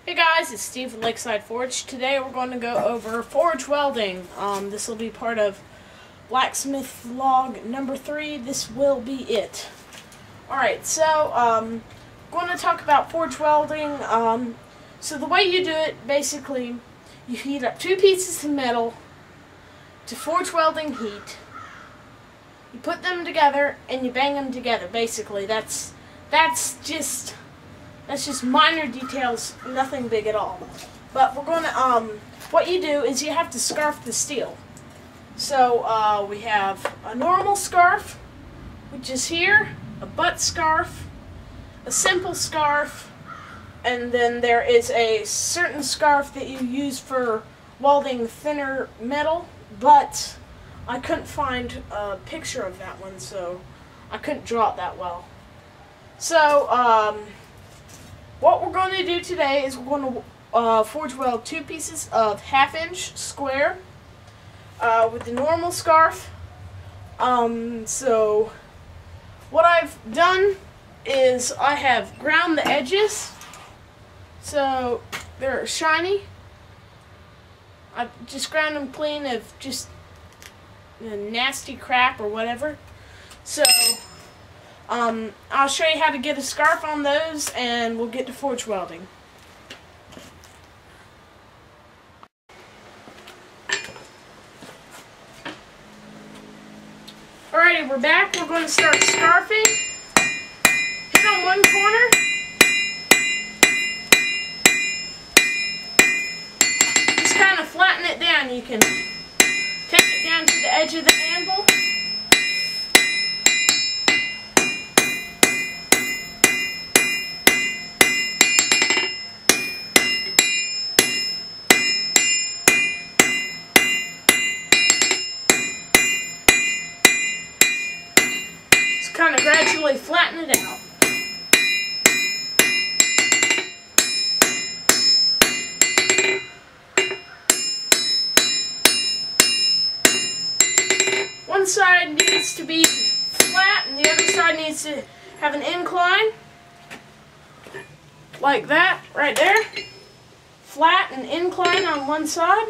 Hey guys, it's Steve with Lakeside Forge. Today we're going to go over forge welding. This will be part of blacksmith vlog number 3. This will be it. Alright, so going to talk about forge welding. So the way you do it, basically, you heat up 2 pieces of metal to forge welding heat. You put them together and you bang them together. Basically, that's just minor details, nothing big at all. But we're going to what you do is you have to scarf the steel. So we have a normal scarf, which is here, a butt scarf, a simple scarf, and then there is a certain scarf that you use for welding thinner metal, but I couldn't find a picture of that one, so I couldn't draw it that well. So what we're going to do today is we're going to forge weld 2 pieces of 1/2-inch square with the normal scarf. So what I've done is I have ground the edges so they're shiny. I just ground them clean of just nasty crap or whatever. So I'll show you how to get a scarf on those, and we'll get to forge welding. Alrighty, we're back. We're going to start scarfing. Hit on one corner. Just kind of flatten it down. You can take it down to the edge of the anvil. Kind of gradually flatten it out. One side needs to be flat and the other side needs to have an incline. Like that, right there. Flat and incline on one side.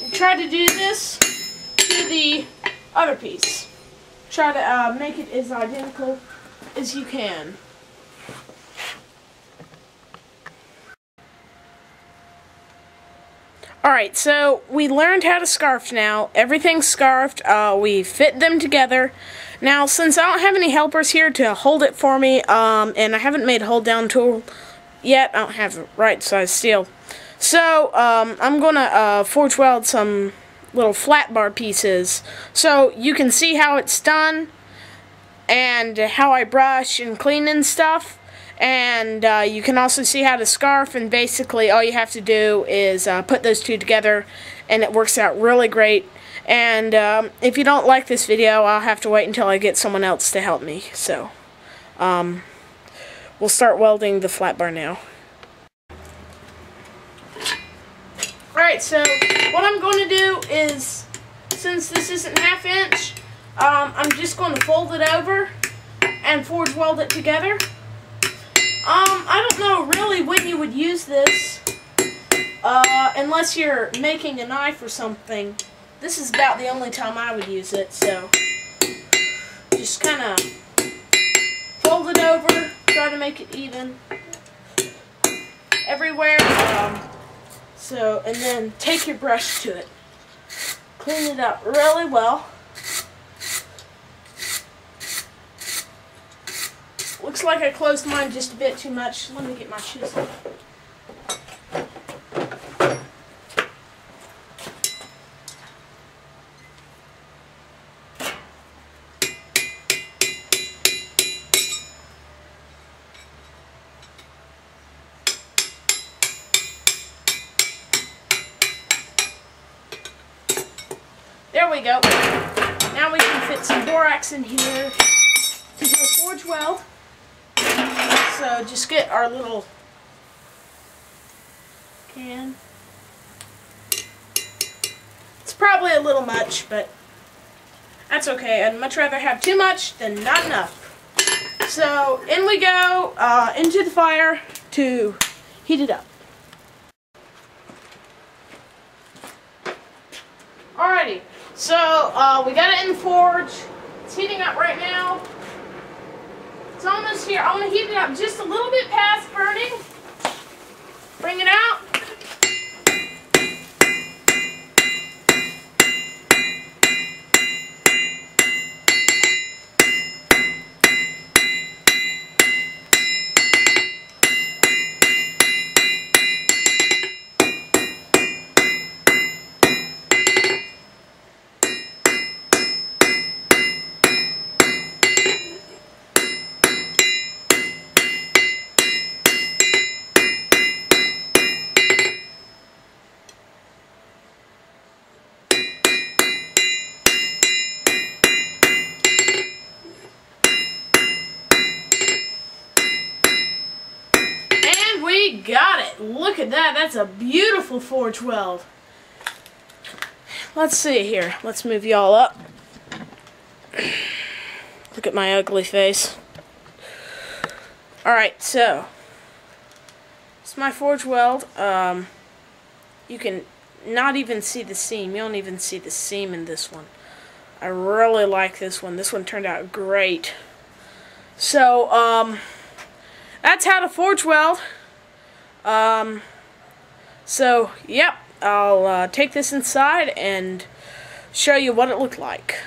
And try to do this to the other piece. Try to make it as identical as you can. Alright, so we learned how to scarf now. Everything's scarfed. We fit them together. Now, since I don't have any helpers here to hold it for me, and I haven't made a hold down tool yet, I don't have the right size steel. So, I'm going to forge weld some little flat bar pieces so you can see how it's done and how I brush and clean and stuff, and you can also see how to scarf, and basically all you have to do is put those two together and it works out really great. And if you don't like this video, I'll have to wait until I get someone else to help me. So we'll start welding the flat bar now. Alright, so what I'm going to do is, since this isn't 1/2 inch, I'm just going to fold it over and forge weld it together. I don't know really when you would use this, unless you're making a knife or something. This is about the only time I would use it, so just kind of fold it over, try to make it even everywhere. So, and then take your brush to it. Clean it up really well. Looks like I closed mine just a bit too much. Let me get my chisel. There we go. Now we can fit some borax in here to do a forge weld. So just get our little can. It's probably a little much, but That's okay. I'd much rather have too much than not enough. So in we go into the fire to heat it up. Alrighty, so we got it in the forge. It's heating up right now. It's almost here. I want to heat it up just a little bit past burning. Bring it out. We got it. Look at that. That's a beautiful forge weld. Let's see here. Let's move y'all up. Look at my ugly face. Alright, so it's my forge weld. You can not even see the seam. You don't even see the seam in this one. I really like this one. This one turned out great. So, that's how to forge weld. So, yep, I'll take this inside and show you what it looked like.